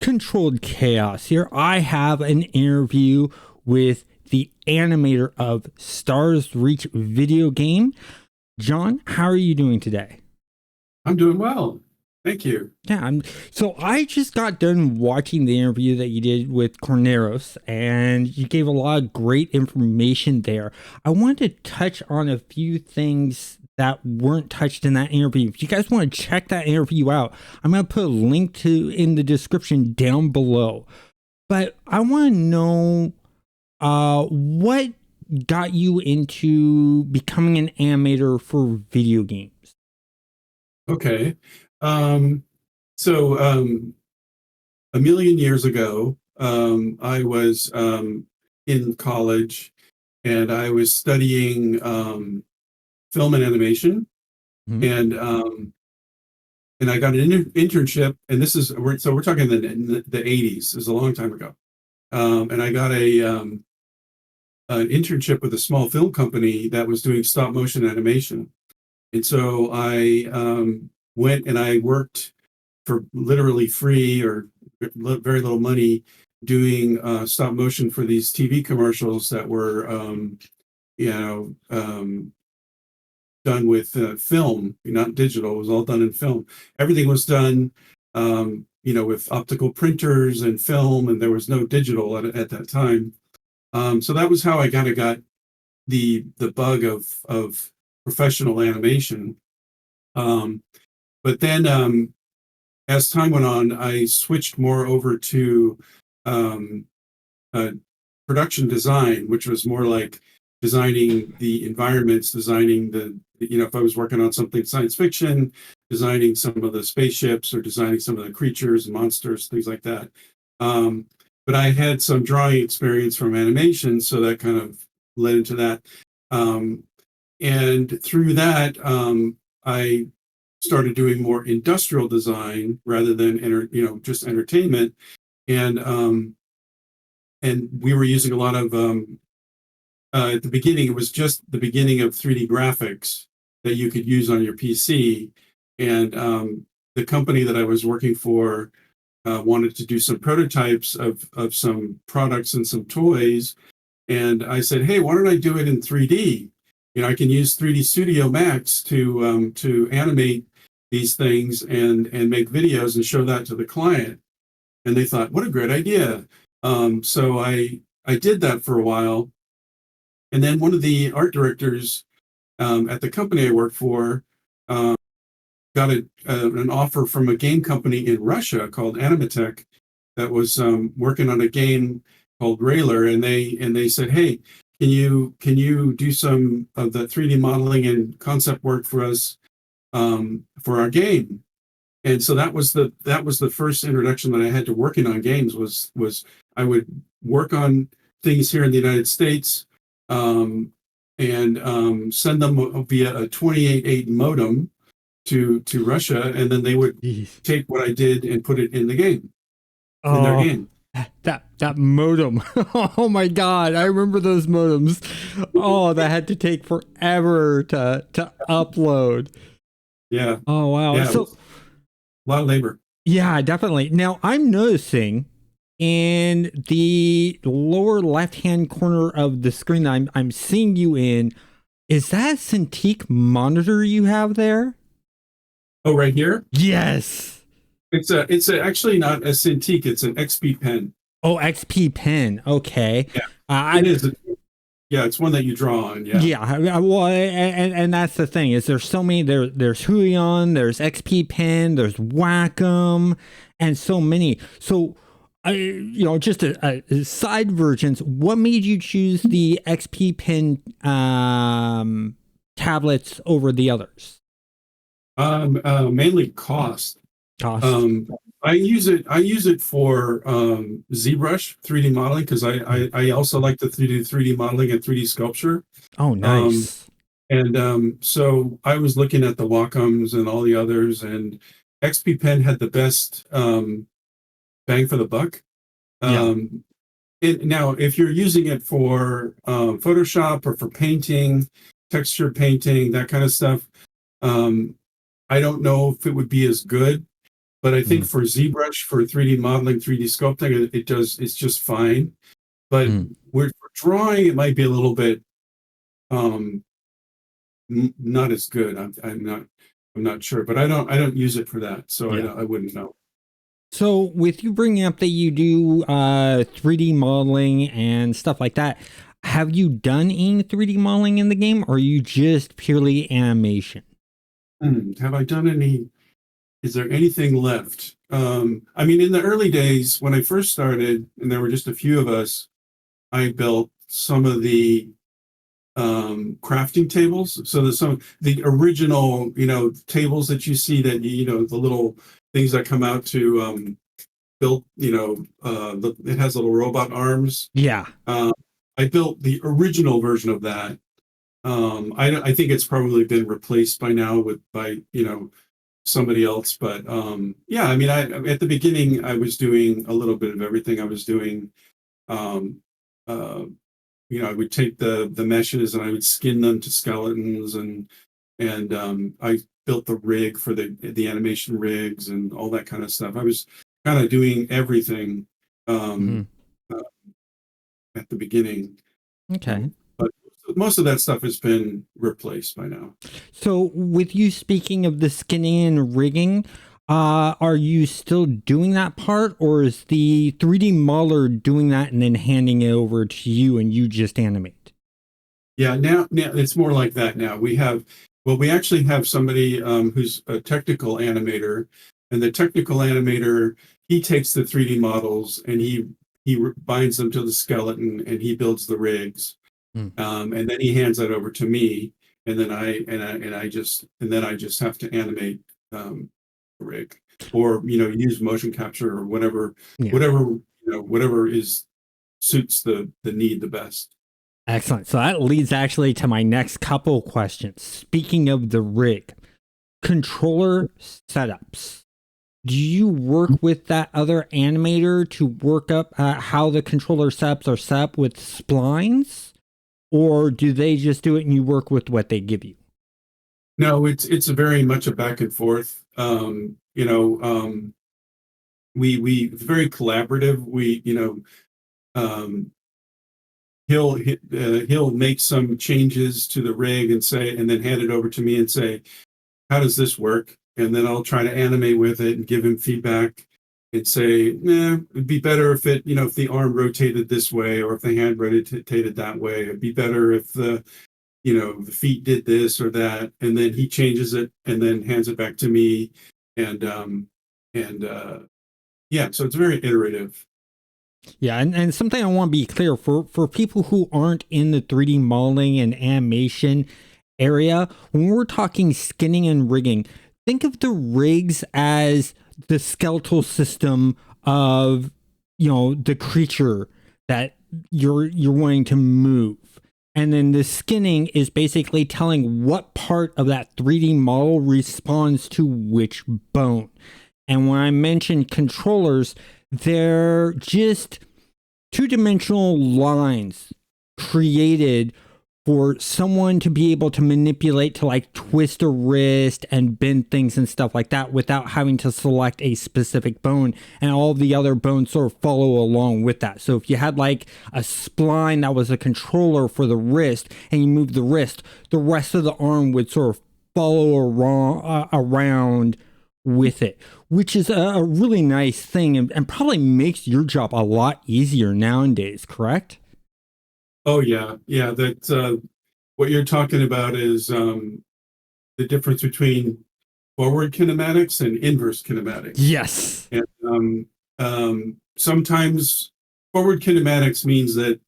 Uncontrolled Chaos. Here I have an interview with the animator of Stars Reach video game. John, how are you doing today? I'm doing well. Thank you. Yeah, so I just got done watching the interview that you did with Corneros, and you gave a lot of great information there. I wanted to touch on a few things that weren't touched in that interview. If you guys want to check that interview out, I'm going to put a link to in the description down below. But I want to know what got you into becoming an animator for video games? Okay. Um, so a million years ago, I was in college and I was studying film and animation, Mhm. and I got an internship. And we're talking the 80s. It was a long time ago. And I got an internship with a small film company that was doing stop motion animation. And so I went and I worked for literally free or very little money doing stop motion for these TV commercials that were, done with film, not digital. It was all done in film. Everything was done, with optical printers and film, and there was no digital at that time. So that was how I kind of got the bug of professional animation. But then as time went on, I switched more over to um, uh, production design, which was more like designing the environments, designing if I was working on something science fiction, designing some of the spaceships or designing some of the creatures and monsters, things like that. But I had some drawing experience from animation, so that kind of led into that. And through that, I started doing more industrial design rather than just entertainment. And we were using a lot of at the beginning, it was just the beginning of 3D graphics that you could use on your PC. And the company that I was working for wanted to do some prototypes of some products and some toys. And I said, hey, why don't I do it in 3D? I can use 3D Studio Max to animate these things and make videos and show that to the client. And they thought, what a great idea. So I did that for a while. And then one of the art directors at the company I worked for got an offer from a game company in Russia called Animator that was working on a game called Railer, and they said, hey, can you do some of the 3D modeling and concept work for us for our game? And so that was the first introduction that I had to working on games. Was I would work on things here in the United States and send them via a 28.8 modem to Russia, and then they would Jeez. take what I did and put it in the game, in their Oh, game. that modem. Oh my God. I remember those modems. Oh, that had to take forever to upload. Yeah, Oh, wow. yeah, it So, was a lot of labor. yeah, definitely. Now, I'm noticing in the lower left-hand corner of the screen that I'm seeing you in, is that a Cintiq monitor you have there? Oh, right here, Yes. actually not a Cintiq, it's an XP pen. Oh, XP pen. Okay. Yeah, I it is. Yeah, it's one that you draw on. Yeah. Yeah, well, and that's the thing is there's so many there's Huion, there's XP Pen, there's Wacom, and so many. So, just a side versions. What made you choose the XP Pen tablets over the others? Mainly cost. Cost. Um, I use it for ZBrush 3D modeling because I also like to do 3D modeling and 3D sculpture. Oh, Um, nice. and so I was looking at the Wacoms and all the others, and XP Pen had the best bang for the buck. Yeah. Now, if you're using it for Photoshop or for painting, texture painting, that kind of stuff, um, I don't know if it would be as good. But I think Mm, for ZBrush, for 3D modeling, 3D sculpting, it's just fine. But mm. for drawing, it might be a little bit um, not as good. I'm not sure, but I don't use it for that, so Yeah. I wouldn't know. So with you bringing up that you do 3D modeling and stuff like that, have you done any 3D modeling in the game, or are you just purely animation? Have I done any? Is there anything left? I mean, in the early days when I first started, and there were just a few of us, I built some of the crafting tables. So there's some the original, tables that you see that the little things that come out to build. It has little robot arms. Yeah. Uh, I built the original version of that. I think it's probably been replaced by now by somebody else. But yeah, I mean, I at the beginning I was doing a little bit of everything. I was doing um, uh, I would take the meshes and I would skin them to skeletons, and I built the rig for the animation rigs and all that kind of stuff. I was kind of doing everything Hmm. um, uh, at the beginning, Okay. but most of that stuff has been replaced by now. So with you speaking of the skinning and rigging, are you still doing that part, or is the 3D modeler doing that and then handing it over to you and you just animate? Yeah, now it's more like that now. We actually have somebody who's a technical animator, and the technical animator, he takes the 3D models and he binds them to the skeleton and he builds the rigs, Mm. and then he hands that over to me, and then I just have to animate the rig, or use motion capture or Yeah. whatever is suits the need the best. Excellent. So that leads actually to my next couple questions. Speaking of the rig, controller setups. Do you work with that other animator to work up how the controller setups are set up with splines? Or do they just do it and you work with what they give you? No, it's a very much a back and forth. We it's very collaborative. Um, he'll make some changes to the rig and then hand it over to me and say, how does this work? And then I'll try to animate with it and give him feedback and say, nah, it'd be better if if the arm rotated this way, or if the hand rotated that way. It'd be better if the feet did this or that. And then he changes it and then hands it back to me. And and yeah, so it's very iterative. Yeah, and something I want to be clear for people who aren't in the 3D modeling and animation area, when we're talking skinning and rigging, think of the rigs as the skeletal system of the creature that you're wanting to move. And then the skinning is basically telling what part of that 3D model responds to which bone. And when I mentioned controllers, they're just two-dimensional lines created for someone to be able to manipulate to like twist a wrist and bend things and stuff like that without having to select a specific bone, and all the other bones sort of follow along with that. So if you had like a spline that was a controller for the wrist and you move the wrist, the rest of the arm would sort of follow around with it, which is a really nice thing, and probably makes your job a lot easier nowadays, correct? Oh yeah, yeah. That what you're talking about is the difference between forward kinematics and inverse kinematics. Yes. And sometimes forward kinematics means that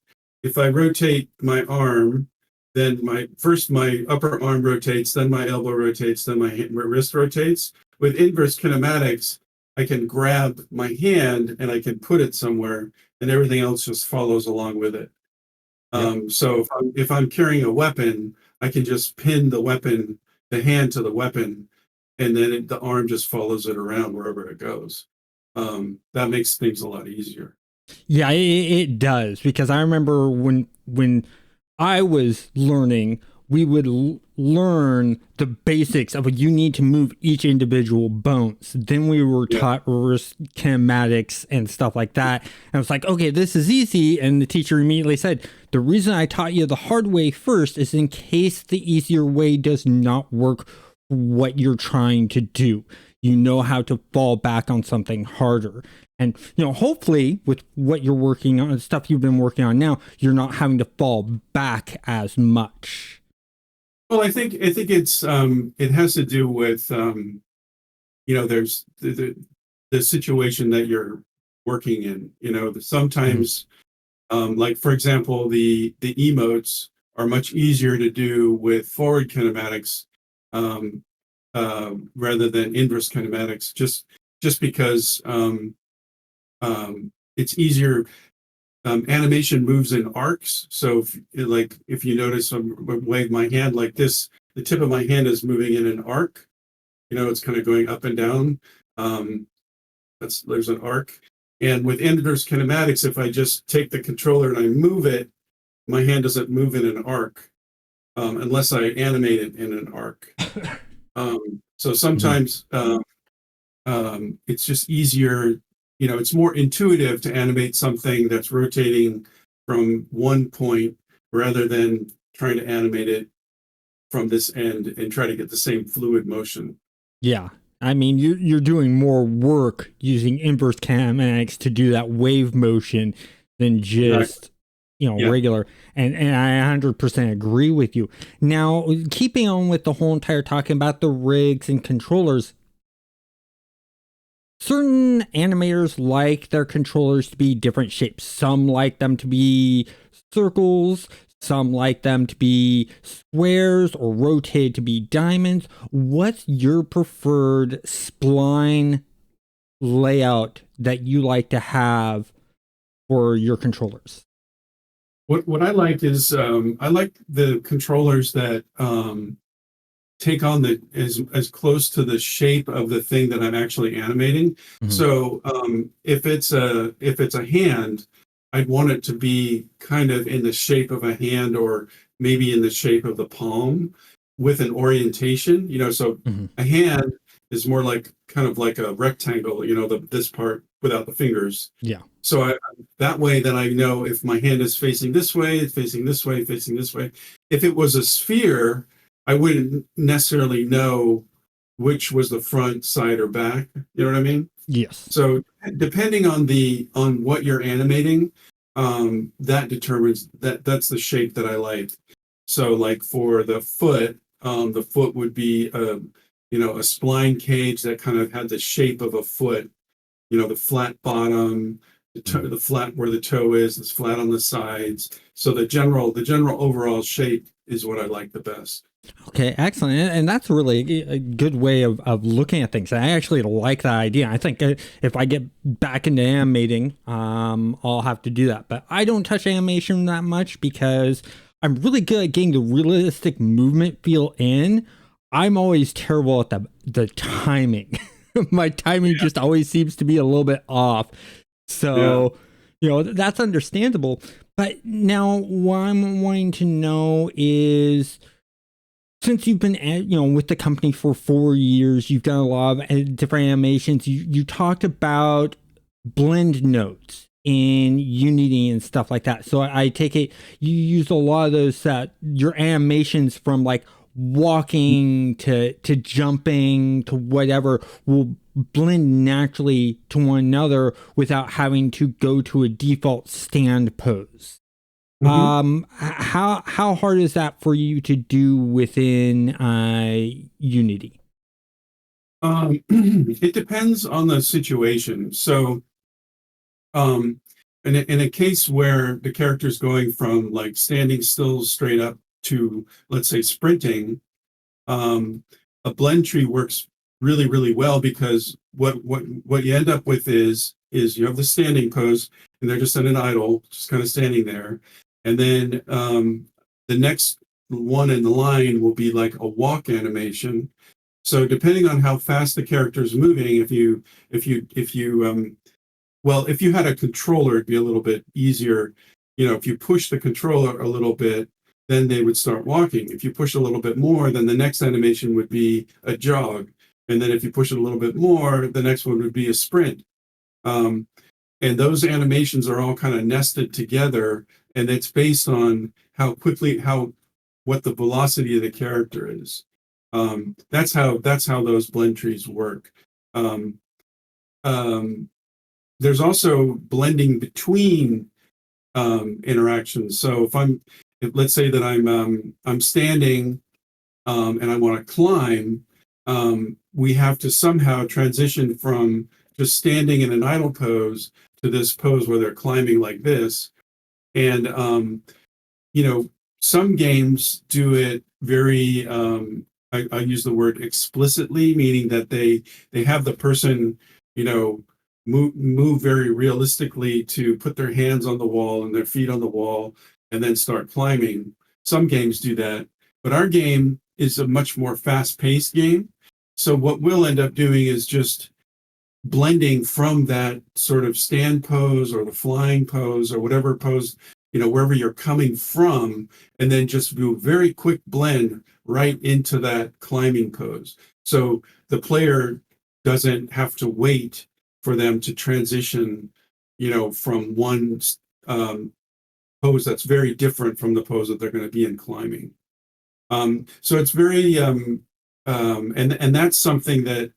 if I rotate my arm, then my upper arm rotates, then my elbow rotates, then my wrist rotates. With inverse kinematics, I can grab my hand and I can put it somewhere, and everything else just follows along with it. Yep. So if I'm carrying a weapon, I can just pin the hand to the weapon, and then the arm just follows it around wherever it goes. That makes things a lot easier. Yeah, it does, because I remember when I was learning we would learn the basics of you need to move each individual bones. Then we were Yeah. taught reverse kinematics and stuff like that. And it's like, okay, this is easy. And the teacher immediately said, the reason I taught you the hard way first is in case the easier way does not work for what you're trying to do. You know how to fall back on something harder. And, hopefully with what you're working on, stuff you've been working on now, you're not having to fall back as much. Well, I think it's it has to do with there's the situation that you're working in. Mhm. Sometimes like for example, the emotes are much easier to do with forward kinematics um, rather than inverse kinematics, just because it's easier. Animation moves in arcs, so if you notice, I'm wave my hand like this. The tip of my hand is moving in an arc. It's kind of going up and down. Um, there's an arc. And with inverse kinematics, if I just take the controller and I move it, my hand doesn't move in an arc unless I animate it in an arc. So Mhm. sometimes it's just easier. It's more intuitive to animate something that's rotating from one point rather than trying to animate it from this end and try to get the same fluid motion. Yeah. I mean, you're doing more work using inverse kinematics to do that wave motion than Exactly. just, Yeah. regular. And I 100% agree with you. Now, keeping on with the whole entire talking about the rigs and controllers, certain animators like their controllers to be different shapes. Some like them to be circles, some like them to be squares or rotated to be diamonds. What's your preferred spline layout that you like to have for your controllers? What I like is I like the controllers that take on the as close to the shape of the thing that I'm actually animating. Mhm. So if it's a hand, I'd want it to be kind of in the shape of a hand or maybe in the shape of the palm with an orientation. So Mhm. a hand is more like kind of like a rectangle. This part without the fingers. Yeah. So that way, then I know if my hand is facing this way, it's facing this way, facing this way. If it was a sphere, I wouldn't necessarily know which was the front, side, or back. You know what I mean? Yes. So depending on what you're animating, that determines that's the shape that I like. So like for the foot would be a spline cage that kind of had the shape of a foot. The flat bottom, Mhm. the flat where the toe is, it's flat on the sides. So the general overall shape is what I like the best. Okay, excellent. And that's really a good way of looking at things. I actually like that idea. I think if I get back into animating, I'll have to do that. But I don't touch animation that much because I'm really good at getting the realistic movement feel in. I'm always terrible at the timing. My timing just always seems to be a little bit off. Yeah. So, that's understandable. But now what I'm wanting to know is, since you've been with the company for 4 years, you've done a lot of different animations. You talked about blend notes in Unity and stuff like that. So I take it you use a lot of those your animations from like walking to jumping to whatever will blend naturally to one another without having to go to a default stand pose. hmm How hard is that for you to do within Unity? it depends on the situation. So, um, in a case where the character is going from like standing still straight up to, let's say, sprinting, um, a blend tree works really, really well because what you end up with is you have the standing pose and they're just in an idle, just kind of standing there, and then the next one in the line will be like a walk animation. So depending on how fast the character is moving, if you had a controller, it'd be a little bit easier. If you push the controller a little bit, then they would start walking. If you push a little bit more, then the next animation would be a jog. And then if you push it a little bit more, the next one would be a sprint. Um, and those animations are all kind of nested together, and it's based on what the velocity of the character is. That's how those blend trees work. Um, um, there's also blending between interactions. So if let's say that I'm standing and I want to climb, we have to somehow transition from just standing in an idle pose to this pose where they're climbing like this. And you know, some games do it very. I use the word explicitly, meaning that they have the person, you know, move very realistically to put their hands on the wall and their feet on the wall and then start climbing. Some games do that, but our game is a much more fast-paced game. So what we'll end up doing is just blending from that sort of stand pose or the flying pose or whatever pose, wherever you're coming from, and then just do a very quick blend right into that climbing pose. So the player doesn't have to wait for them to transition, from one pose that's very different from the pose that they're going to be in climbing. So it's very, and that's something that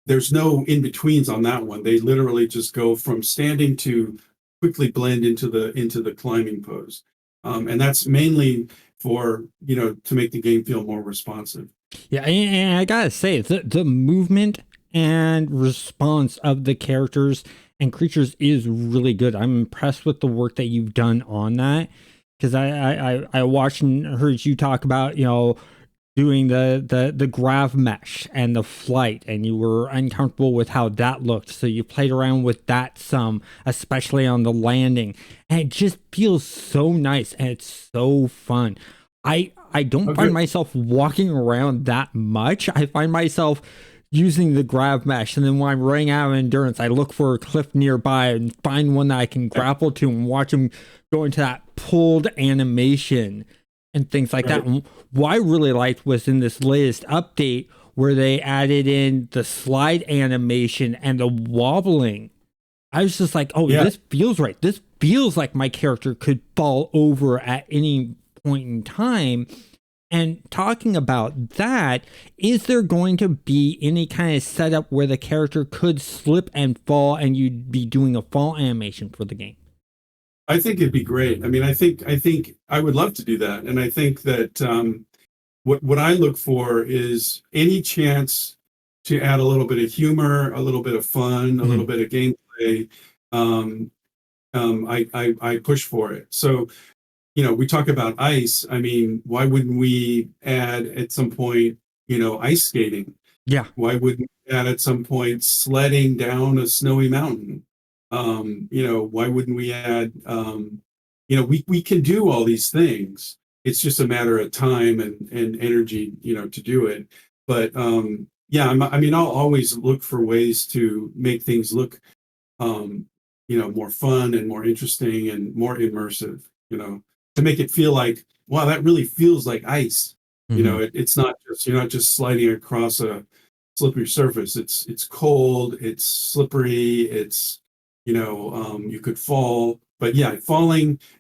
there's no in-betweens on that one. They literally just go from standing to quickly blend into the climbing pose. And that's mainly for, to make the game feel more responsive. Yeah, and I gotta say, the movement and response of the characters and creatures is really good. I'm impressed with the work that you've done on that, because I watched and heard you talk about, doing the grav mesh and the flight, and you were uncomfortable with how that looked, so you played around with that some, especially on the landing, and it just feels so nice and it's so fun. I don't find myself walking around that much. I find myself using the grav mesh, and then when I'm running out of endurance, I look for a cliff nearby and find one that I can grapple to and watch them go into that pulled animation and things like that. And what I really liked was in this latest update where they added in the slide animation and the wobbling. I was just like, oh, Yeah. this feels right. This feels like my character could fall over at any point in time. And talking about that, is there going to be any kind of setup where the character could slip and fall and you'd be doing a fall animation for the game? I think it'd be great. I mean, I think I would love to do that. And I think that what I look for is any chance to add a little bit of humor, a little bit of fun, a little bit of gameplay. Um, I push for it. So, we talk about ice. I mean, why wouldn't we add at some point, ice skating? Yeah. Why wouldn't we add at some point sledding down a snowy mountain? Why wouldn't we add, we can do all these things. It's just a matter of time and energy, to do it. But yeah, I mean, I'll always look for ways to make things look, more fun and more interesting and more immersive, to make it feel like, wow, that really feels like ice. It's not just, you're not just sliding across a slippery surface. It's cold, it's slippery, it's, you could fall. But yeah,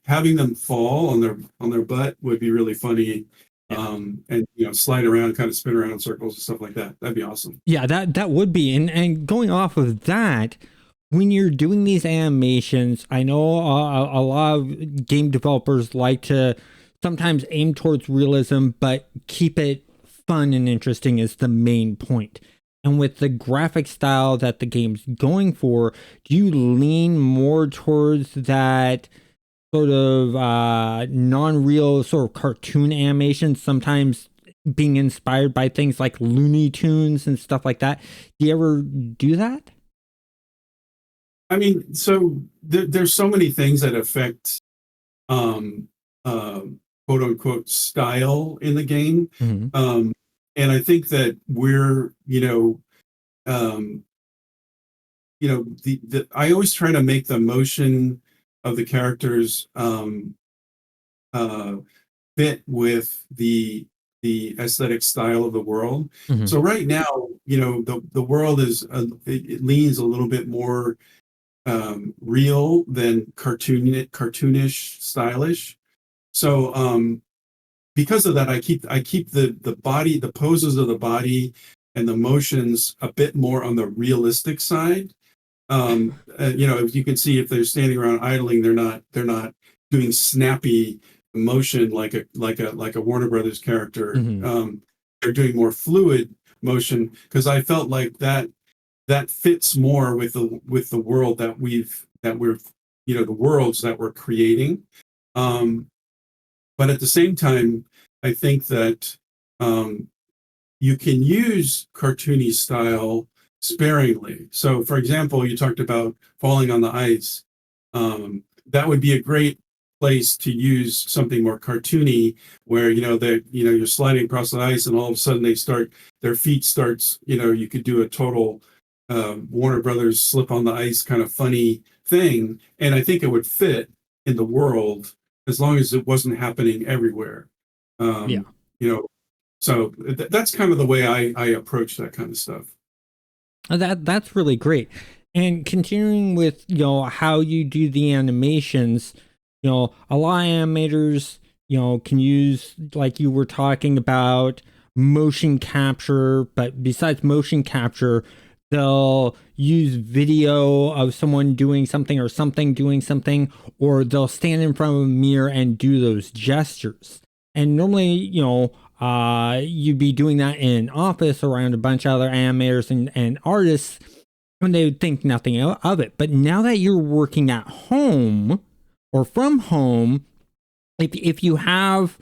having them fall on their butt would be really funny. And slide around, kind of spin around in circles and stuff like that. That'd be awesome. Yeah, that would be. And going off of that, when you're doing these animations, I know a lot of game developers like to sometimes aim towards realism, but keep it fun and interesting is the main point. And with the graphic style that the game's going for, do you lean more towards that sort of non-real sort of cartoon animation, sometimes being inspired by things like Looney Tunes and stuff like that? Do you ever do that? I mean, so there's so many things that affect um, uh, quote unquote style in the game. And I think that we're, um, the I always try to make the motion of the characters fit with the aesthetic style of the world. Hmm. So right now, the world it leans a little bit more real than cartoonish, stylish. So because of that, I keep the body, the poses of the body, and the motions a bit more on the realistic side. If you can see, if they're standing around idling, they're not doing snappy motion like a Warner Brothers character. Hmm. They're doing more fluid motion because I felt like that fits more with the world that we're the worlds that we're creating. Um, but at the same time, I think that um, you can use cartoony style sparingly. So, for example, you talked about falling on the ice. That would be a great place to use something more cartoony, where you're sliding across the ice, and all of a sudden their feet starts. You could do a total Warner Brothers slip on the ice kind of funny thing, and I think it would fit in the world as long as it wasn't happening everywhere. Yeah. Um, you know, so that's kind of the way I approach that kind of stuff. That's really great. And continuing with, how you do the animations, a lot of animators, can use, like you were talking about, motion capture, but besides motion capture, they'll use video of someone doing something or something doing something, or they'll stand in front of a mirror and do those gestures. And normally, you'd be doing that in an office around a bunch of other animators and artists, and they would think nothing of it. But now that you're working at home or from home, if you have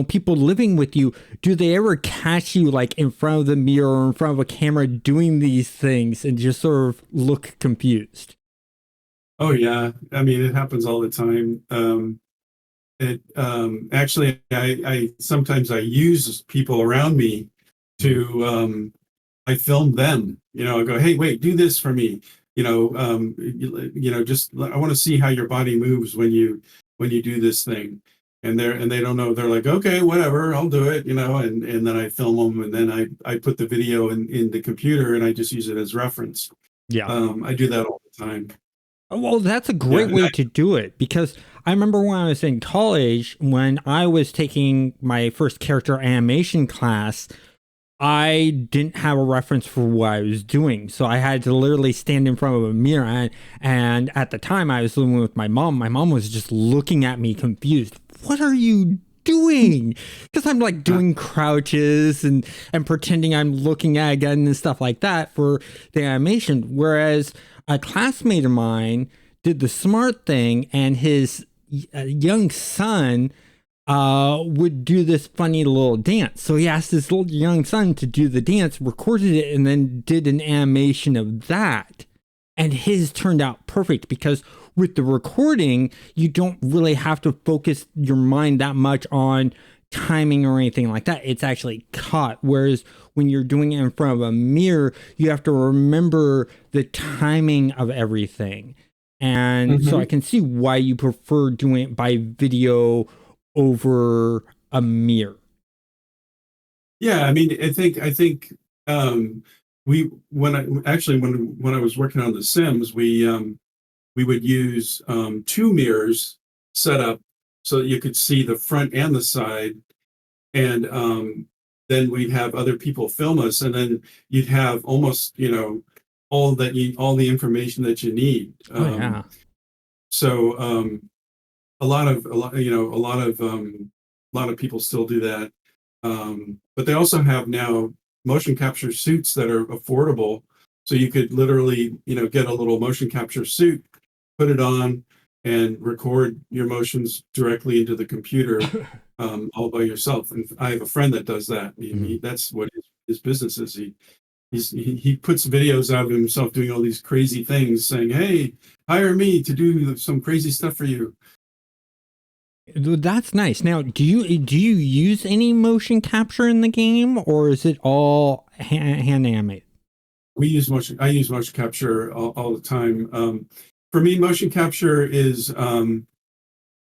people living with you, do they ever catch you like in front of the mirror or in front of a camera doing these things and just sort of look confused? Oh yeah, I mean it happens all the time. It actually, I sometimes I use people around me to I film them. I go, hey, wait, do this for me. Just I want to see how your body moves when you do this thing. And they don't know. They're like, okay, whatever, I'll do it. And then I film them, and then I put the video in the computer, and I just use it as reference. Yeah. I do that all the time. Well, that's a Yeah, great way to do it, because I remember when I was in college, when I was taking my first character animation class, I didn't have a reference for what I was doing. So I had to literally stand in front of a mirror. And at the time, I was living with my mom. My mom was just looking at me confused. What are you doing? Because I'm like doing crouches and pretending I'm looking at a gun and stuff like that for the animation. Whereas a classmate of mine did the smart thing, and his young son would do this funny little dance. So he asked his little young son to do the dance, recorded it, and then did an animation of that. And his turned out perfect, because with the recording, you don't really have to focus your mind that much on timing or anything like that. It's actually caught. Whereas when you're doing it in front of a mirror, you have to remember the timing of everything. And so I Mhm. can see why you prefer doing it by video over a mirror. Yeah, I mean, I think we when I actually when I was working on The Sims, we would use two mirrors set up so that you could see the front and the side, and then we'd have other people film us, and then you'd have almost all the information that you need. Oh yeah. So a lot of people still do that. But they also have now motion capture suits that are affordable. So you could literally, get a little motion capture suit, put it on, and record your motions directly into the computer, all by yourself. And I have a friend that does that. Mhm. That's what his business is. He puts videos out of himself doing all these crazy things, saying, "Hey, hire me to do some crazy stuff for you." That's nice. Now, do you use any motion capture in the game, or is it all hand animated? I use motion capture all the time. For me, motion capture is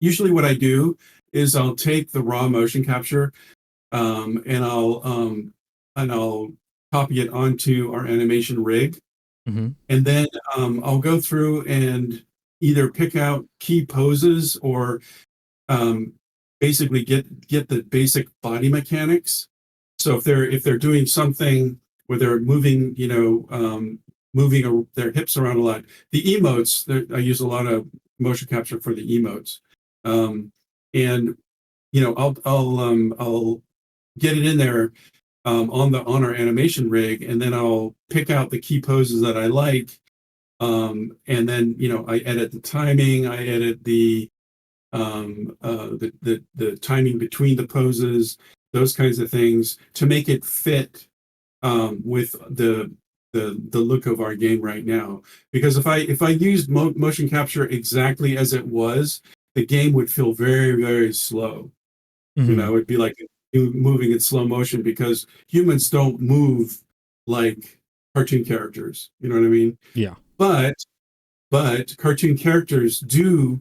usually what I do is I'll take the raw motion capture, um, and I'll um, and I'll copy it onto our animation rig, Hmm. and then I'll go through and either pick out key poses or um, basically get the basic body mechanics. So if they're doing something where they're moving, moving their hips around a lot, the emotes, I use a lot of motion capture for the emotes, um, and I'll get it in there on our animation rig, and then I'll pick out the key poses that I like, and then I edit the timing, I edit the timing between the poses, those kinds of things to make it fit with the look of our game right now. Because if I used motion capture exactly as it was, the game would feel very, very slow. Hmm. It'd be like you moving in slow motion because humans don't move like cartoon characters. You know what I mean? Yeah. But cartoon characters do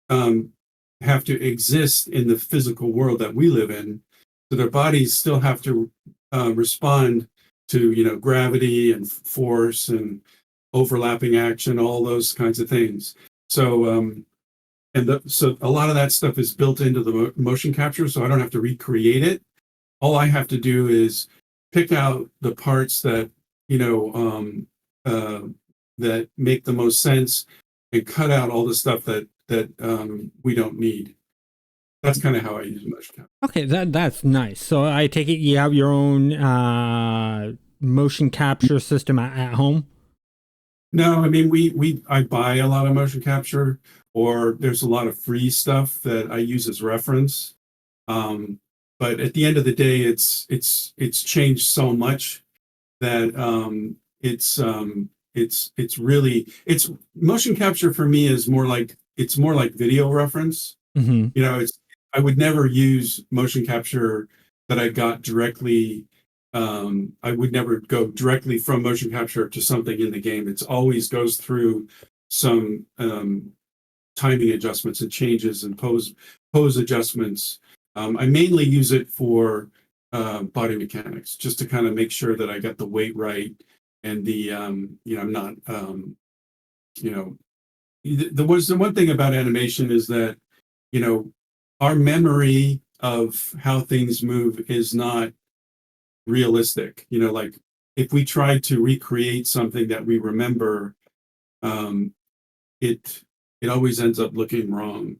um, have to exist in the physical world that we live in. So their bodies still have to respond to gravity and force and overlapping action, all those kinds of things. So so a lot of that stuff is built into the motion capture, so I don't have to recreate it. All I have to do is pick out the parts that you know uh, that make the most sense and cut out all the stuff that we don't need. That's kind of how I use motion capture. Okay, that's nice. So I take it you have your own motion capture system at home. No, I mean I buy a lot of motion capture, or there's a lot of free stuff that I use as reference. Um, but at the end of the day, it's changed so much that it's really it's motion capture for me is more like video reference. Hmm. It's I would never use motion capture that I got directly. I would never go directly from motion capture to something in the game. It's always goes through some timing adjustments and changes and pose adjustments. I mainly use it for body mechanics, just to kind of make sure that I got the weight right and I'm not you know the one thing about animation is that you know our memory of how things move is not realistic. Like if we try to recreate something that we remember, um, it it always ends up looking wrong.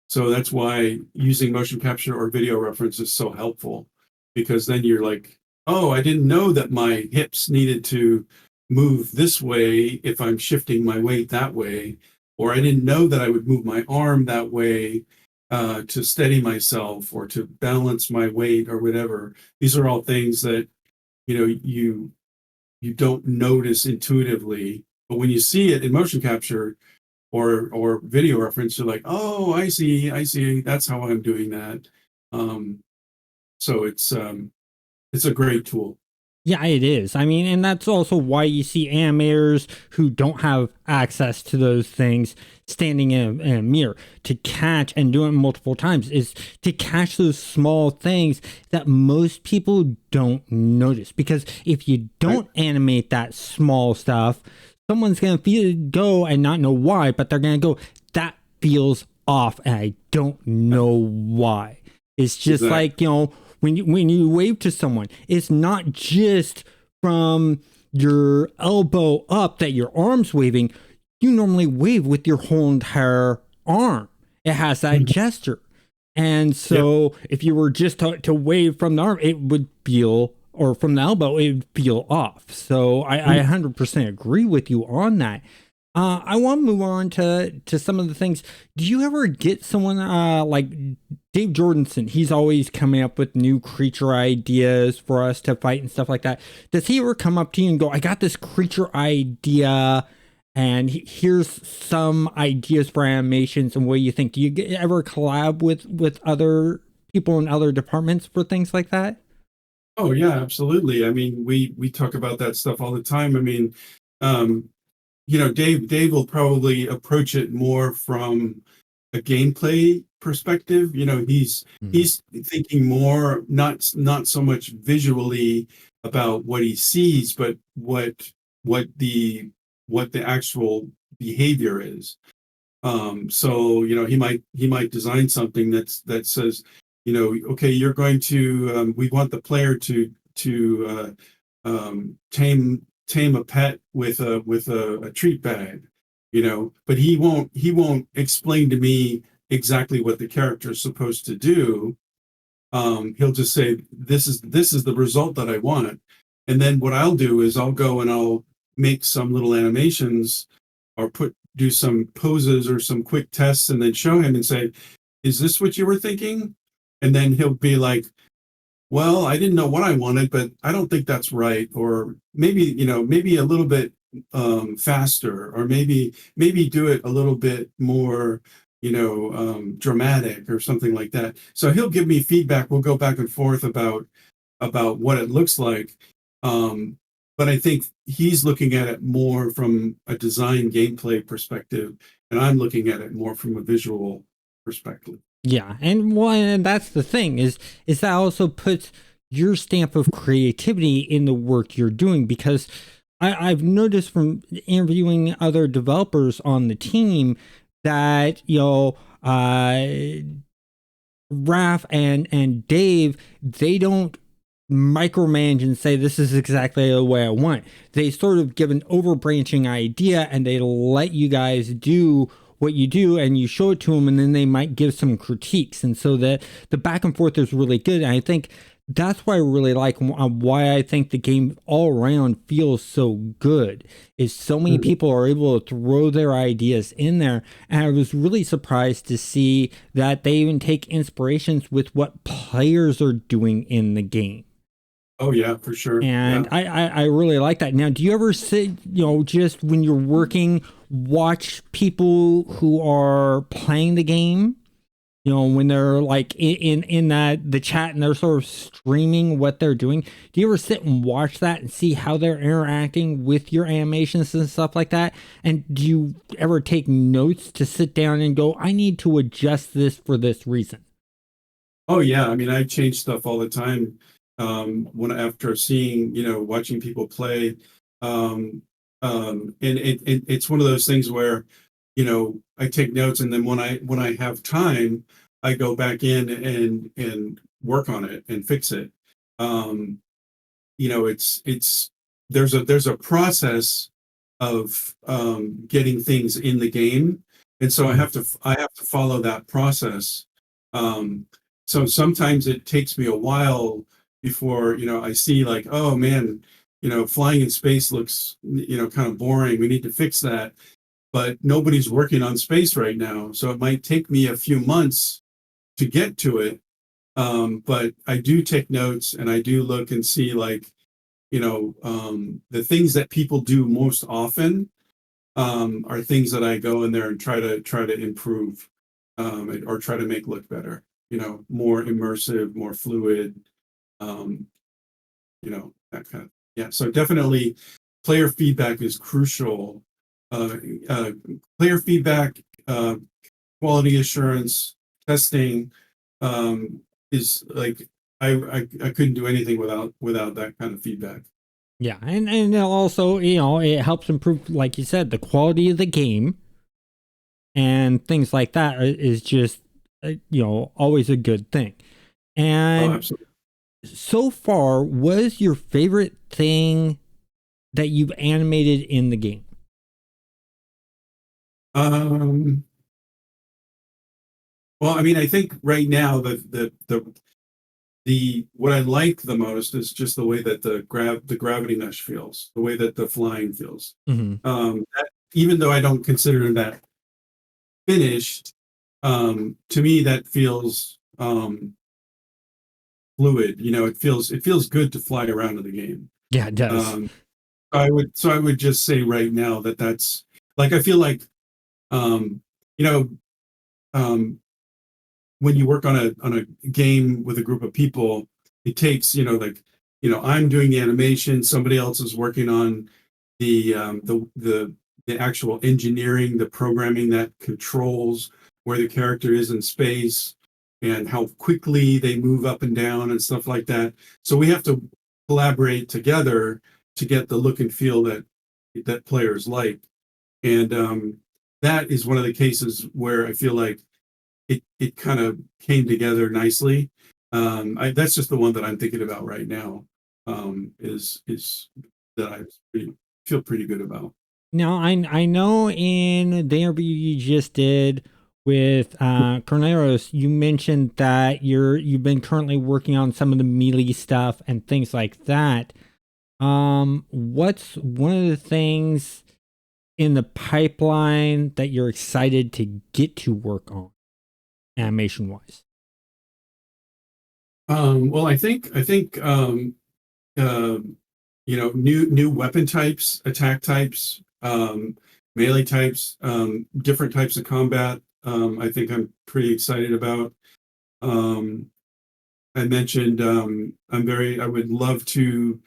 So that's why using motion capture or video reference is so helpful, because then you're like, oh, I didn't know that my hips needed to move this way if I'm shifting my weight that way, or I didn't know that I would move my arm that way to steady myself or to balance my weight or whatever. These are all things that you don't notice intuitively, but when you see it in motion capture or video reference, you're like, oh, I see, that's how I'm doing that. Um, so it's a great tool. Yeah, it is. I mean, and that's also why you see animators who don't have access to those things standing in a mirror to catch and do it multiple times, is to catch those small things that most people don't notice. Because if you Right? don't animate that small stuff, someone's going to go and not know why, but they're going to go, that feels off, and I don't know why. It's just Exactly. like, when you wave to someone, it's not just from your elbow up that your arm's waving. You normally wave with your whole entire arm. It has that Mhm. gesture. And Yep. so if you were just to wave from the arm, it would feel, or from the elbow, it would feel off. So I Mhm. 100% agree with you on that. I want to move on to some of the things. Do you ever get someone like Dave Jordanson? He's always coming up with new creature ideas for us to fight and stuff like that. Does he ever come up to you and go, "I got this creature idea, and here's some ideas for animations and what do you think?" Do you ever collab with other people in other departments for things like that? Oh yeah, absolutely. I mean, we talk about that stuff all the time. I mean, um, Dave will probably approach it more from a gameplay perspective. You know, Mhm. he's thinking more, not so much visually about what he sees, but what the what the actual behavior is. So you know, he might design something that says, you know, okay, you're going to we want the player to tame a pet with a treat bag, you know, but he won't explain to me exactly what the character is supposed to do. He'll just say, this is the result that I want. And then what I'll do is I'll go and I'll make some little animations or do some poses or some quick tests and then show him and say, is this what you were thinking? And then he'll be like, well, I didn't know what I wanted, but I don't think that's right. Or maybe, you know, maybe a little bit faster, or maybe do it a little bit more, you know, dramatic or something like that. So he'll give me feedback. We'll go back and forth about what it looks like. Um, but I think he's looking at it more from a design gameplay perspective, and I'm looking at it more from a visual perspective. Yeah, and well, and that's the thing is that also puts your stamp of creativity in the work you're doing, because I've noticed from interviewing other developers on the team that Raph and Dave, they don't micromanage and say this is exactly the way I want. They sort of give an overbranching idea and they let you guys do what you do, and you show it to them, and then they might give some critiques, and so that the back and forth is really good. And I think that's why I really like, why I think the game all around feels so good, is so many Mhm. people are able to throw their ideas in there. And I was really surprised to see that they even take inspirations with what players are doing in the game. Oh yeah, for sure. And Yeah. I really like that. Now, do you ever sit, just when you're working, watch people who are playing the game? When they're like in that the chat and they're sort of streaming what they're doing. Do you ever sit and watch that and see how they're interacting with your animations and stuff like that? And do you ever take notes to sit down and go, I need to adjust this for this reason? Oh yeah. I mean, I change stuff all the time. When after seeing, you know, watching people play, um, and it's one of those things where, you know, I take notes, and then when I have time, I go back in and work on it and fix it. Um, you know, it's there's a process of getting things in the game, and so Mhm. I have to follow that process. Um, so sometimes it takes me a while before, you know, I see like, oh man, you know, flying in space looks, you know, kind of boring. We need to fix that, but nobody's working on space right now, so it might take me a few months to get to it. But I do take notes and I do look and see like, you know, the things that people do most often are things that I go in there and try to improve, or try to make look better. You know, more immersive, more fluid. Um, you know, that kind of, yeah. So definitely, player feedback is crucial. Uh, uh, Player feedback, quality assurance, testing, um, is like I couldn't do anything without that kind of feedback. Yeah, and also, it helps improve, like you said, the quality of the game, and things like that is just always a good thing. Oh, And absolutely. so far, what is your favorite thing that you've animated in the game? Um, well, I mean, I think right now the what I like the most is just the way that the gravity mesh feels, the way that the flying feels. Hmm. Even though I don't consider that finished, to me that feels fluid. You know, it feels good to fly around in the game. Yeah, it does. Um, so I would just say right now that that's like I feel like, um, you know, um, when you work on a game with a group of people, it takes, you know, like, you know, I'm doing the animation, somebody else is working on the actual engineering, the programming that controls where the character is in space and how quickly they move up and down and stuff like that. So we have to collaborate together to get the look and feel that players like. And that is one of the cases where I feel like it kind of came together nicely. That's just the one that I'm thinking about right now. Is that feel pretty good about. Now, I know in the interview you just did with Corneros, you mentioned that you've been currently working on some of the melee stuff and things like that. What's one of the things in the pipeline that you're excited to get to work on, animation wise? Well, I think new weapon types, attack types, melee types, different types of combat. I think I'm pretty excited about. Um, I mentioned I would love to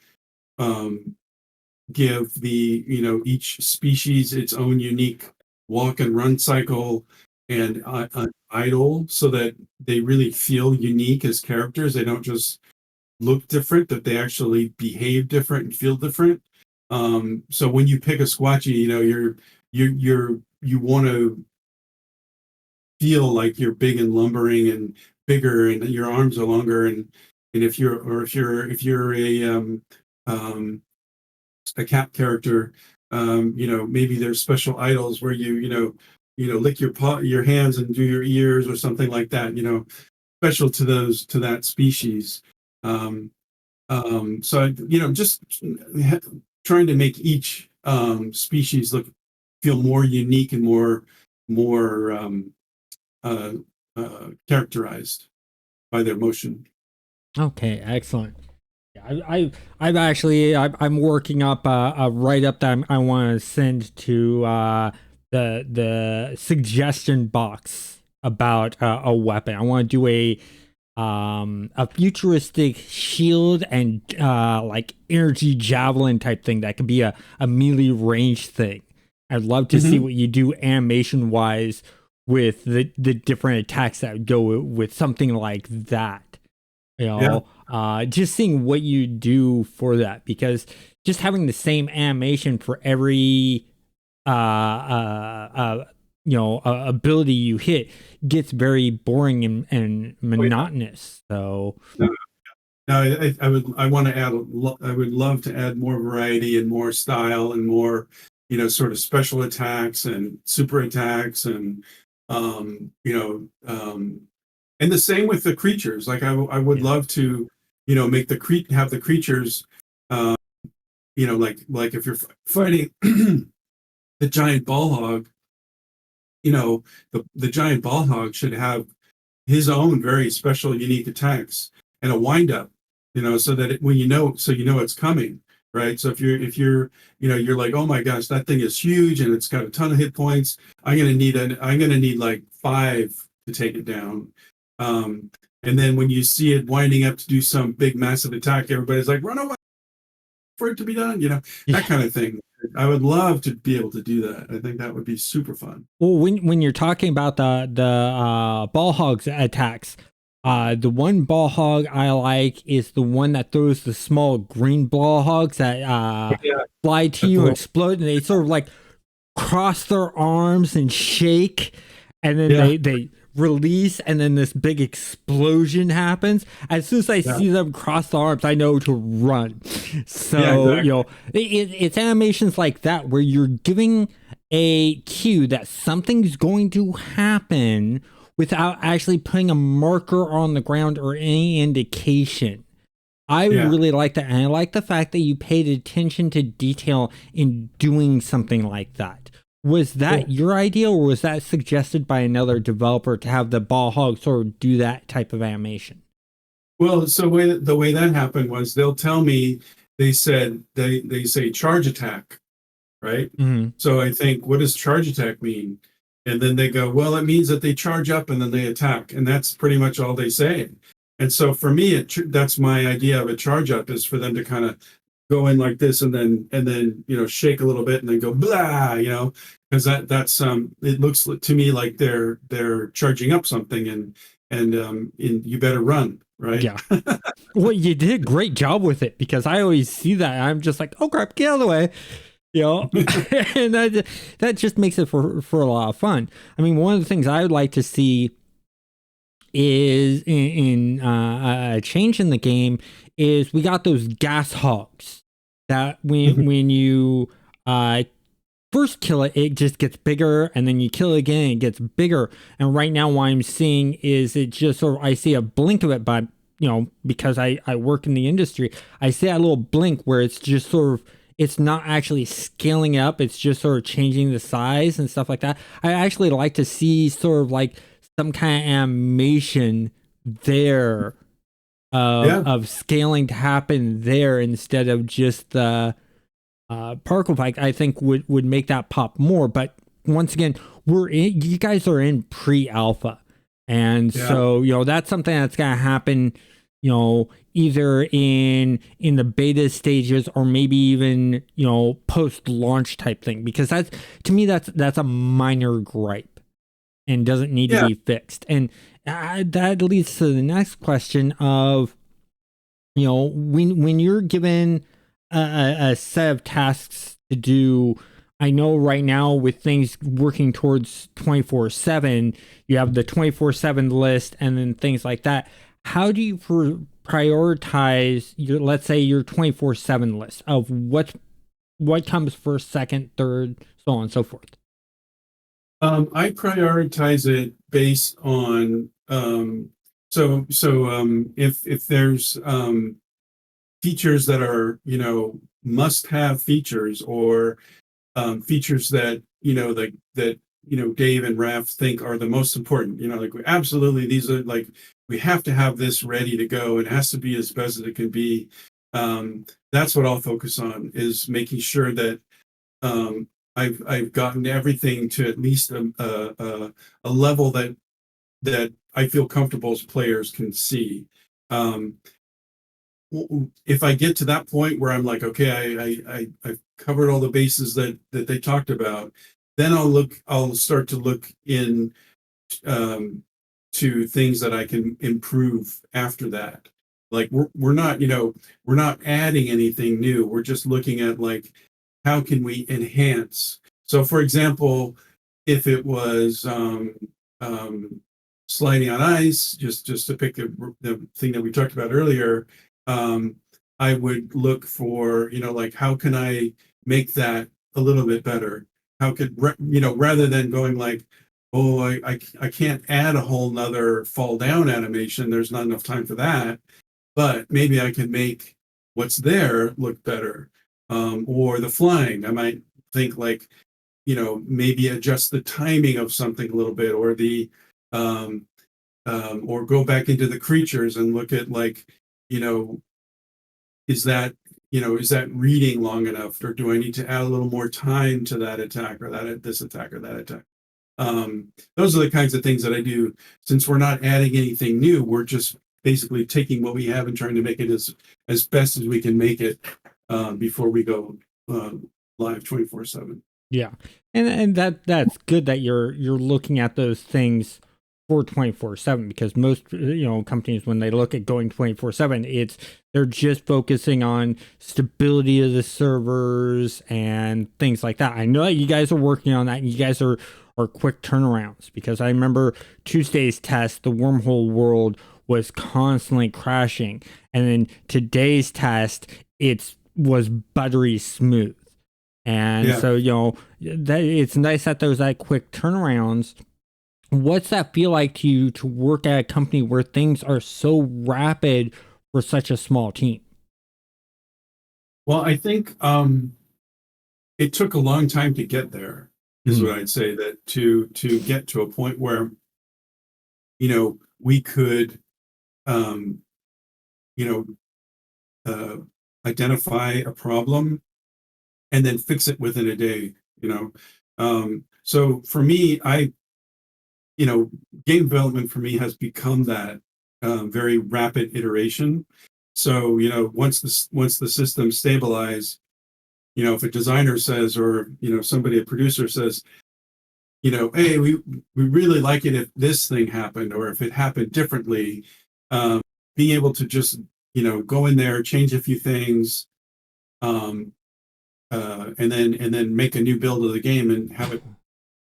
give each species its own unique walk and run cycle and idle so that they really feel unique as characters. They don't just look different, that they actually behave different and feel different. So when you pick a Squatchy, you want to feel like you're big and lumbering and bigger, and your arms are longer, and if you're a cat character, maybe there's special idols where lick your hands and do your ears or something like that. Special to that species. So just trying to make each species feel more unique and more uh, characterized by their motion. Okay, excellent. Yeah, I'm working up a write up that I want to send to the suggestion box about a weapon. I want to do a futuristic shield and like energy javelin type thing that could be a melee range thing. I'd love to see what you do animation wise with the different attacks that would go with something like that. Just seeing what you do for that, because just having the same animation for every ability you hit gets very boring and monotonous. So no, I want to add I would love to add more variety and more style and more sort of special attacks and super attacks and and the same with the creatures. Like I would love to make have the creatures like if you're fighting the giant ball hog, the giant ball hog should have his own very special, unique attacks and a wind up, so that when it's coming, right? So if you're you're like, oh my gosh, that thing is huge and it's got a ton of hit points. I'm gonna need like 5 to take it down. And then when you see it winding up to do some big massive attack, everybody's like, run away for it to be done, that kind of thing. I would love to be able to do that. I think that would be super fun. Well, when you're talking about the ball hogs attacks, the one ball hog I like is the one that throws the small green ball hogs that fly to you and explode, and they sort of like cross their arms and shake, and then they release, and then this big explosion happens. As soon as I see them cross the arms, I know to run. So it's animations like that where you're giving a cue that something's going to happen without actually putting a marker on the ground or any indication. I really like that, and I like the fact that you paid attention to detail in doing something like that. Was that your idea, or was that suggested by another developer to have the ball hog sort of do that type of animation? Well, so the way that happened was they'll tell me, they say charge attack, right? So I think, what does charge attack mean? And then they go, well, it means that they charge up and then they attack, and that's pretty much all they say. And so for me, that's my idea of a charge up, is for them to kind of go in like this and then shake a little bit and then go blah, because that's it looks to me like they're charging up something, and you better run, right? Yeah. Well, you did a great job with it because I always see that. And I'm just like, oh crap, get out of the way. You know, and that just makes it for a lot of fun. I mean, one of the things I would like to see is in a change in the game is we got those gas hogs that when you uh first kill it, it just gets bigger, and then you kill it again, it gets bigger. And right now, what I'm seeing is it just sort of, I see a blink of it, but because I work in the industry, I see that little blink where it's just sort of, it's not actually scaling up, it's just sort of changing the size and stuff like that. I actually like to see sort of like some kind of animation there Yeah, of scaling to happen there instead of just the particle bike. I think would make that pop more. But once again, you guys are in pre-alpha, and yeah, so that's something that's gonna happen. Either in the beta stages or maybe even post launch type thing, because that's, to me, that's a minor gripe and doesn't need to yeah. be fixed. And that leads to the next question of when you're given a set of tasks to do. I know right now with things working towards 24/7, you have the 24/7 list and then things like that. How do you prioritize your, let's say, your 24/7 list of what comes first, second, third, so on and so forth? I prioritize it based on if there's features that are must have features, or features that Dave and Raf think are the most important. Like, absolutely, these are like, we have to have this ready to go. It has to be as best as it can be. That's what I'll focus on, is making sure that I've gotten everything to at least a level that I feel comfortable as players can see. Um, if I get to that point where I'm like, okay, I've covered all the bases that they talked about, then I'll start to look in um, to things that I can improve after that. Like, we're not adding anything new. We're just looking at, like, how can we enhance. So, for example, if it was um, sliding on ice, just to pick the thing that we talked about earlier, um, I would look for, like, how can I make that a little bit better? How could, rather than going like, oh, I can't add a whole nother fall down animation. There's not enough time for that. But maybe I can make what's there look better. Or the flying, I might think like, maybe adjust the timing of something a little bit, or um, or go back into the creatures and look at, like, you know, is that, is that reading long enough, or do I need to add a little more time to that attack, or that this attack, or that attack? Those are the kinds of things that I do. Since we're not adding anything new, we're just basically taking what we have and trying to make it as best as we can make it before we go uh, live 24/7. Yeah, and that's good that you're looking at those things for 24/7, because most companies, when they look at going 24/7, they're just focusing on stability of the servers and things like that. I know that you guys are working on that, and you guys are quick turnarounds, because I remember Tuesday's test, the wormhole world was constantly crashing, and then today's test, it was buttery smooth. And Yeah. so, that it's nice that there's that quick turnarounds. What's that feel like to you to work at a company where things are so rapid for such a small team? Well, I think it took a long time to get there, is Mhm. what I'd say. That to get to a point where we could um, you know uh, identify a problem and then fix it within a day. So for me, game development for me has become that very rapid iteration. So once the system stabilize, if a designer says, or somebody, a producer says, hey, we really like it if this thing happened or if it happened differently. Um, Being able to just, go in there, change a few things, um, and then make a new build of the game and have it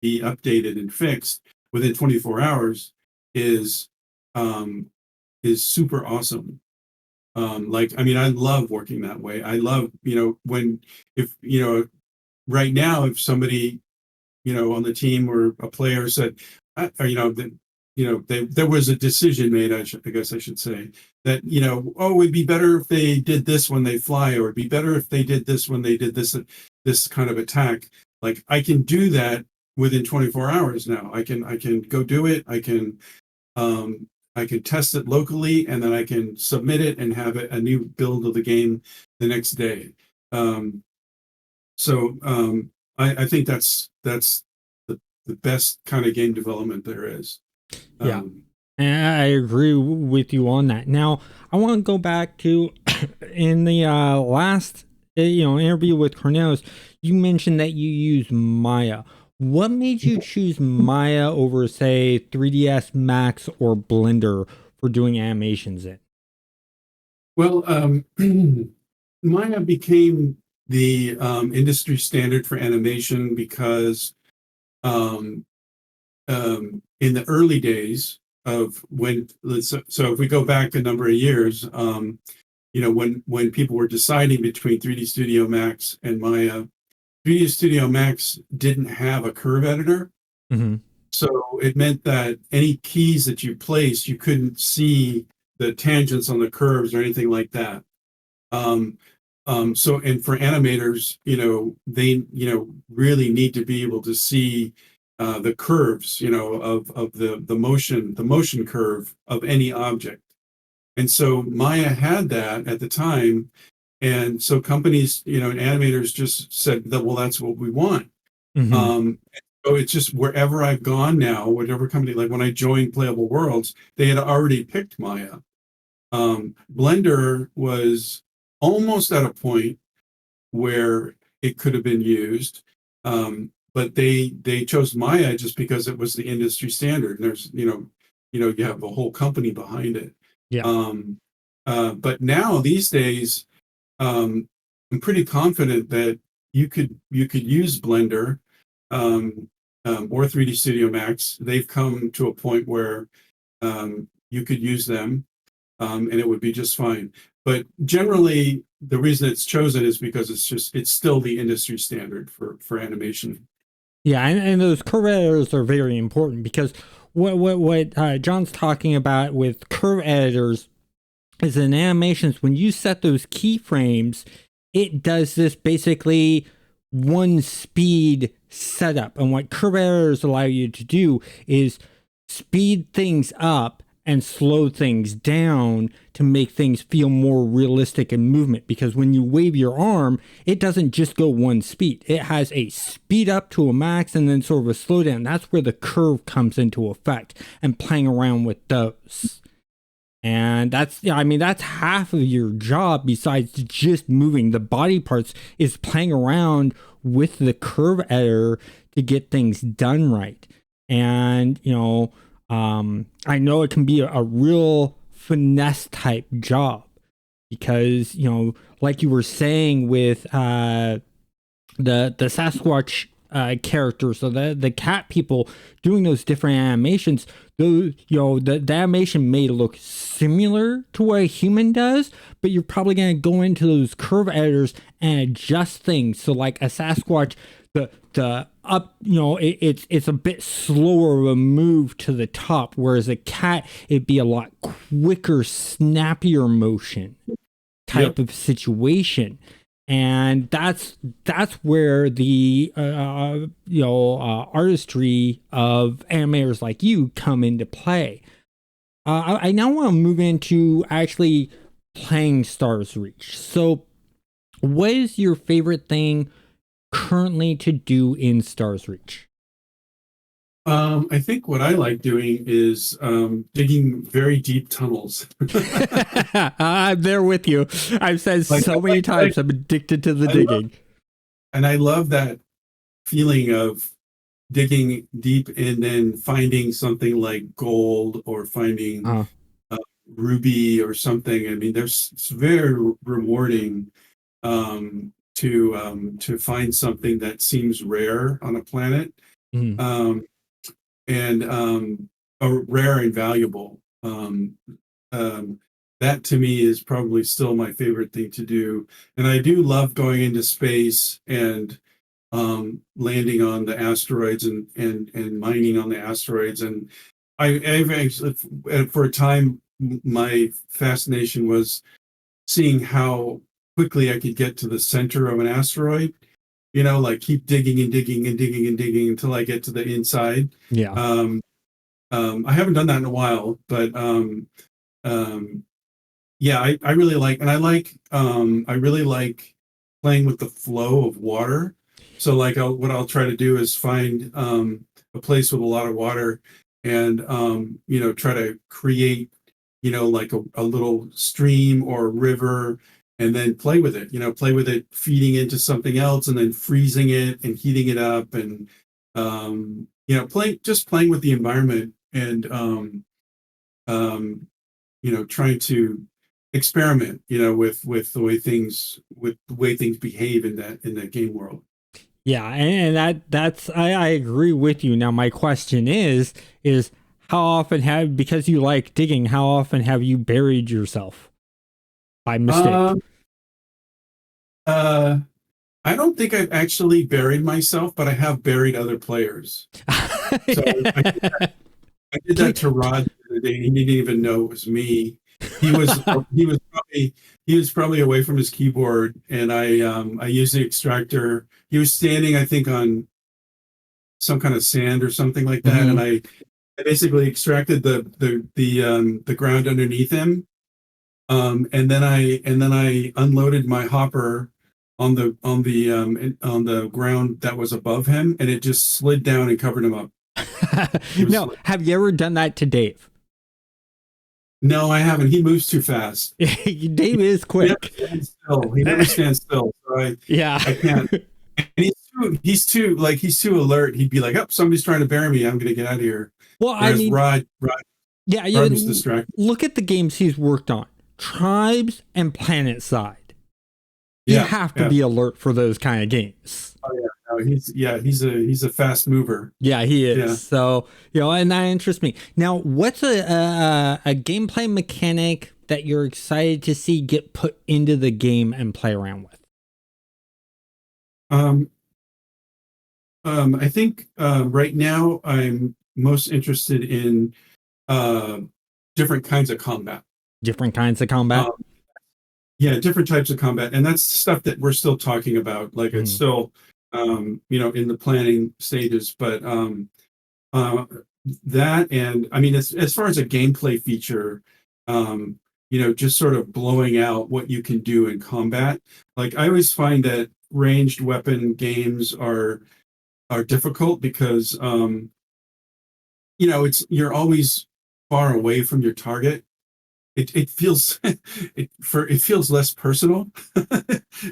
be updated and fixed within 24 hours is um, is super awesome. Like, I mean, I love working that way. I love, when if right now, if somebody on the team or a player said, or, that, there was a decision made, I guess I should say, that, oh, it'd be better if they did this when they fly, or it'd be better if they did this when they did this kind of attack. Like, I can do that within 24 hours now. I can go do it. I can test it locally, and then I can submit it and have a new build of the game the next day. Um, so I think that's the best kind of game development there is. Yeah. Um, And I agree with you on that. Now, I want to go back to in the last interview with Cornelius, you mentioned that you use Maya. What made you choose Maya over, say, 3ds Max or Blender for doing animations in? well, Maya became the industry standard for animation because um, in the early days of when, so if we go back a number of years, when people were deciding between 3D Studio Max and Maya, 3D Studio Max didn't have a curve editor. Mm-hmm. So it meant that any keys that you placed, you couldn't see the tangents on the curves or anything like that. Um, so, and for animators, they, really need to be able to see the curves, of the motion curve of any object. And so Maya had that at the time. And so companies, and animators just said that, well, that's what we want. Mm-hmm. So it's just wherever I've gone now, whatever company, like when I joined Playable Worlds, they had already picked Maya. Blender was almost at a point where it could have been used, but they chose Maya just because it was the industry standard. And there's you have a whole company behind it. Yeah. Um, but now these days, I'm pretty confident that you could use Blender um, or 3D Studio Max. They've come to a point where you could use them, and it would be just fine. But generally, the reason it's chosen is because it's still the industry standard for animation. Yeah, and those curve editors are very important because what John's talking about with curve editors is in animations, when you set those keyframes, it does this basically one speed setup. And what curve editors allow you to do is speed things up and slow things down to make things feel more realistic in movement. Because when you wave your arm, it doesn't just go one speed. It has a speed up to a max and then sort of a slowdown. That's where the curve comes into effect, and playing around with those. And that's, yeah, I mean, that's half of your job besides just moving the body parts, is playing around with the curve editor to get things done right. And, I know it can be a real finesse type job because, like you were saying with the Sasquatch characters, so the cat people doing those different animations, those the animation may look similar to what a human does, but you're probably going to go into those curve editors and adjust things. So like a Sasquatch, the up, it's a bit slower of a move to the top, whereas a cat, it'd be a lot quicker, snappier motion type Yep. of situation. And that's where the artistry of animators like you come into play. I now want to move into actually playing Stars Reach. So what is your favorite thing currently to do in Stars Reach? I think what I like doing is digging very deep tunnels. I'm there with you. I've said Like, so many times I'm addicted to the I love, digging. and I love that feeling of digging deep and then finding something like gold or finding Uh, uh, ruby or something. I mean, it's very rewarding to find something that seems rare on a planet, mm, um, and rare and valuable. Um, that to me is probably still my favorite thing to do. And I do love going into space and landing on the asteroids and mining on the asteroids. And I've actually, for a time, my fascination was seeing how quickly I could get to the center of an asteroid. Like keep digging and digging and digging and digging until I get to the inside. yeah. Um, I haven't done that in a while, but um, yeah, I really like, and I really like playing with the flow of water. So like what I'll try to do is find a place with a lot of water and try to create, like a little stream or a river and then play with it, play with it, feeding into something else and then freezing it and heating it up and playing with the environment and um, trying to experiment, with the way things behave in that game world. Yeah, and that's I agree with you. Now my question is how often have, because you like digging, how often have you buried yourself by mistake? Um, uh, I don't think I've actually buried myself, but I have buried other players. So I did that Please, to Rod the other day. He didn't even know it was me. He was he was probably he was probably away from his keyboard, and I used the extractor. He was standing, I think, on some kind of sand or something like that, and Mhm. I basically extracted the ground underneath him, and then I unloaded my hopper on the ground that was above him, and it just slid down and covered him up. It was No, have you ever done that to Dave? no, I haven't. He moves too fast. Dave is He never quick. stands still. He never stands still. So Yeah. I can't. And he's too alert. He'd be like, "Oh, somebody's trying to bury me. I'm going to get out of here." Well, I Whereas mean, yeah, Rod was distracted. look at the games he's worked on. Tribes and Planet Side. You Yeah, have to yeah. be alert for those kind of games. Oh yeah. No, he's a fast mover. Yeah, he is. Yeah. So, and that interests me. Now, what's a gameplay mechanic that you're excited to see get put into the game and play around with? Um, I think right now I'm most interested in uh, different kinds of combat. Different kinds of combat? Um, yeah, different types of combat, and that's stuff that we're still talking about. Like it's Mm. still, in the planning stages. But uh, that, and I mean, as far as a gameplay feature, just sort of blowing out what you can do in combat. Like I always find that ranged weapon games are difficult because you're always far away from your target. It feels it feels less personal,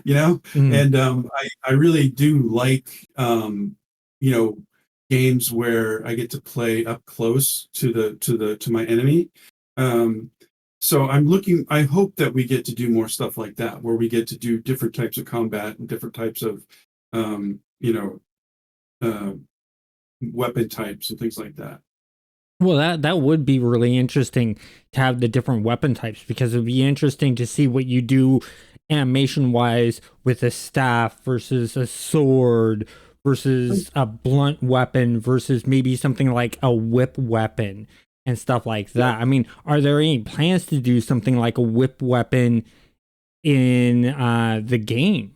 you know. Mm. And I really do like you know games where I get to play up close to my enemy. Um, so I hope that we get to do more stuff like that, where we get to do different types of combat and different types of um, you know uh, weapon types and things like that. Well, that would be really interesting to have the different weapon types, because it would be interesting to see what you do animation wise with a staff versus a sword versus a blunt weapon versus maybe something like a whip weapon and stuff like Yeah. that. I mean, are there any plans to do something like a whip weapon in the game?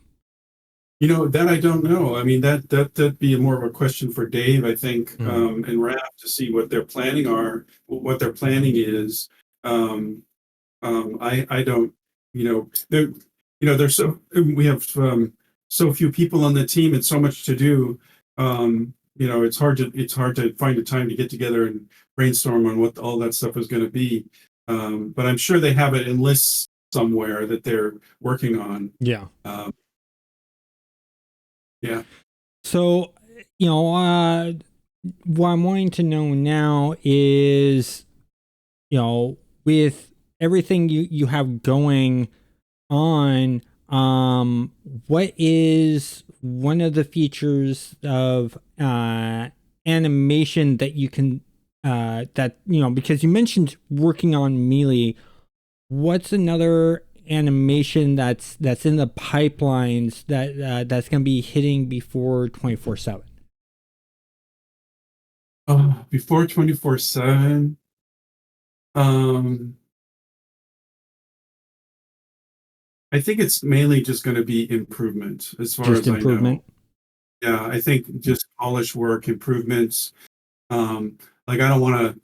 That I don't know. I mean, that'd be more of a question for Dave, I think, Mm. and Raph to see what their planning is. Um, I don't, there, there's we have so few people on the team and so much to do. It's hard to find a time to get together and brainstorm on what all that stuff is going to be. But I'm sure they have it in lists somewhere that they're working on. Yeah. Um, yeah. So, what I'm wanting to know now is, with everything you have going on, what is one of the features of animation that you can that because you mentioned working on Melee, what's another animation that's in the pipelines that's going to be hitting before 24/7? Before 24/7, um, I think it's mainly just going to be improvement as far Just as I improvement. know. Yeah, I think just polish work, improvements. Like I don't want to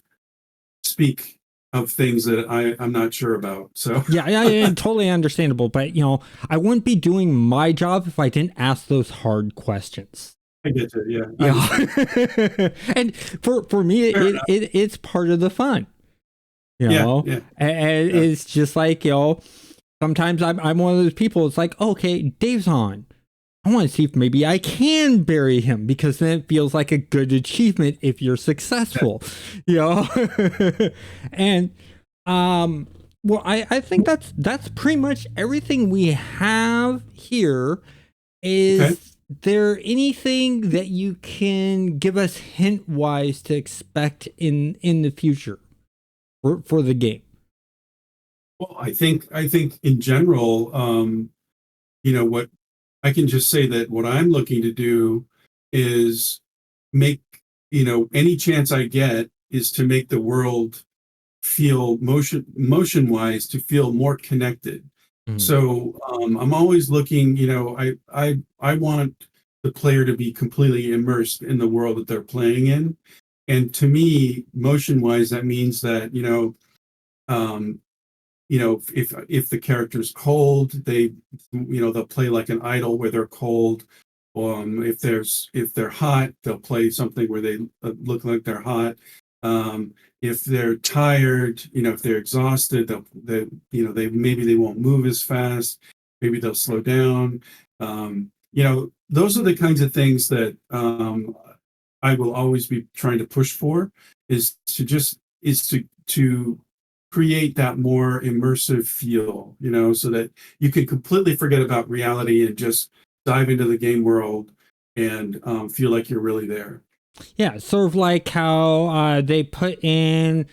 speak of things that I'm not sure about. So Yeah, yeah, yeah, totally understandable. But I wouldn't be doing my job if I didn't ask those hard questions. I get you. Yeah, I Yeah, understand. and for me, Fair enough. it's part of the fun. Yeah, yeah, And yeah. it's just like sometimes I'm one of those people. It's like, okay, Dave's on. I want to see if maybe I can bury him, because then it feels like a good achievement if you're Yeah. successful, you know. And well, I think that's pretty much everything we have here. Okay. Is there anything that you can give us hint wise to expect in the future for the game? Well, I think in general, what I can just say that what I'm looking to do is make, any chance I get is to make the world feel motion wise to feel more connected. Mm. So I'm always looking, I want the player to be completely immersed in the world that they're playing in. And to me, motion wise, that means that, um, if the character's cold, they'll play like an idol where they're cold. If they're hot, they'll play something where they look like they're hot. If they're tired, if they're exhausted, maybe they won't move as fast. Maybe they'll slow down. Those are the kinds of things that I will always be trying to push for, is to create that more immersive feel, so that you can completely forget about reality and just dive into the game world and feel like you're really there. Yeah, sort of like how they put in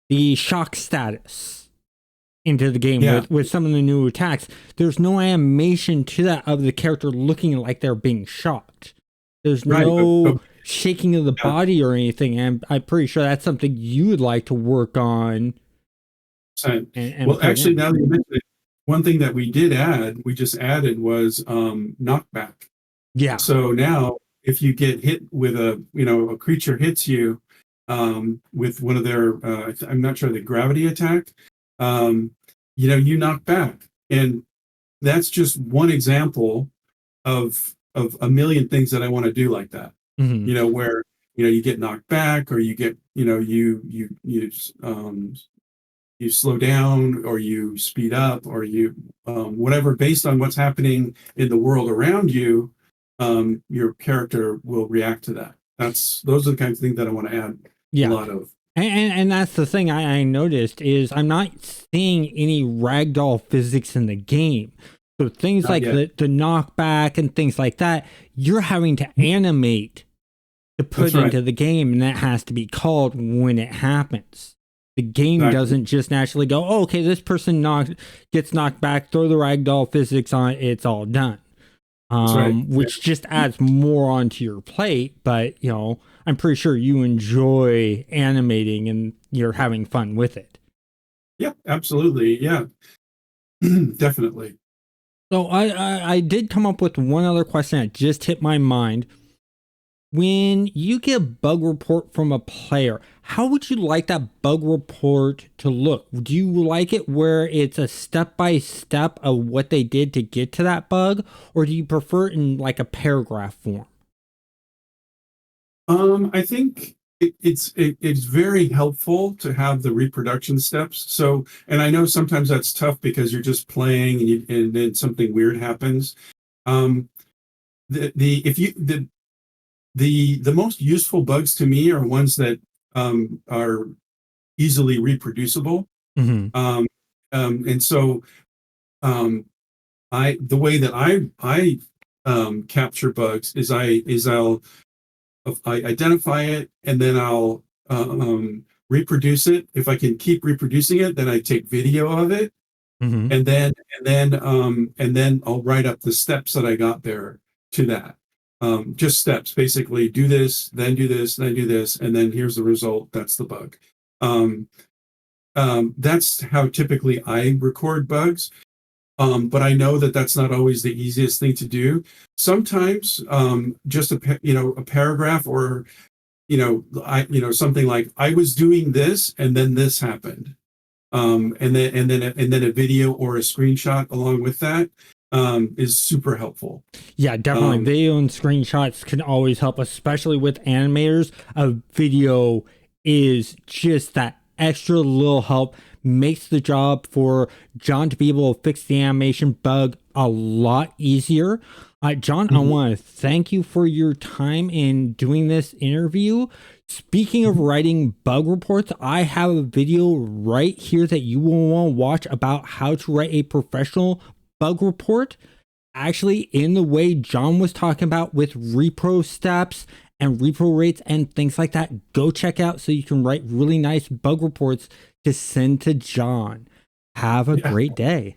the shock status into the game Yeah, with some of the new attacks. There's no animation to that of the character looking like they're being shocked. There's right. no shaking of the Yeah, body or anything. And I'm pretty sure that's something you would like to work on so, and well, put actually, in. now that you mention it, one thing that we just added was knockback. Yeah. So now, if you get hit with a creature hits you with one of their, I'm not sure, the gravity attack, um, you knock back, and that's just one example of a million things that I want to do like that. Hmm. Where you get knocked back, or you get you slow down, or you speed up, or you whatever, based on what's happening in the world around you. Your character will react to that. Those are the kinds of things that I want to add a Yeah. lot of. And that's the thing I noticed is I'm not seeing any ragdoll physics in the game. So things Not like yet. the knockback and things like that, you're having to animate to That's put right. into the game, and that has to be called when it happens. The game Exactly. doesn't just naturally go, oh, okay, this person gets knocked back, throw the ragdoll physics on it, it's all done. That's right. Yeah. Which just adds more onto your plate. But I'm pretty sure you enjoy animating and you're having fun with it. Yeah. Absolutely. Yeah. Definitely. So I did come up with one other question that just hit my mind. When you get a bug report from a player, how would you like that bug report to look? Do you like it where it's a step by step of what they did to get to that bug, or do you prefer it in like a paragraph form? I think it's very helpful to have the reproduction steps. So, and I know sometimes that's tough because you're just playing, and then something weird happens. Um, the if you The most useful bugs to me are ones that are easily reproducible. Hmm. Um, and so um, I the way that I capture bugs is I identify it and then I'll reproduce it. If I can keep reproducing it, then I take video of it, Hmm. and then I'll write up the steps that I got there to that. Just steps, basically. Do this, then do this, then do this, and then here's the result. That's the bug. Um, that's how typically I record bugs. But I know that that's not always the easiest thing to do. Sometimes just a paragraph, or something like, I was doing this and then this happened, and then a video or a screenshot along with that is super helpful. Yeah, definitely. Um, Video and screenshots can always help, especially with animators. A video is just that extra little help, makes the job for John to be able to fix the animation bug a lot easier. John, I mhm, want to thank you for your time in doing this interview. Speaking of mhm. writing bug reports, I have a video right here that you will want to watch about how to write a professional bug report, actually in the way John was talking about with repro steps and repro rates and things like that. Go check out so you can write really nice bug reports to send to John. Have a Yeah. great day.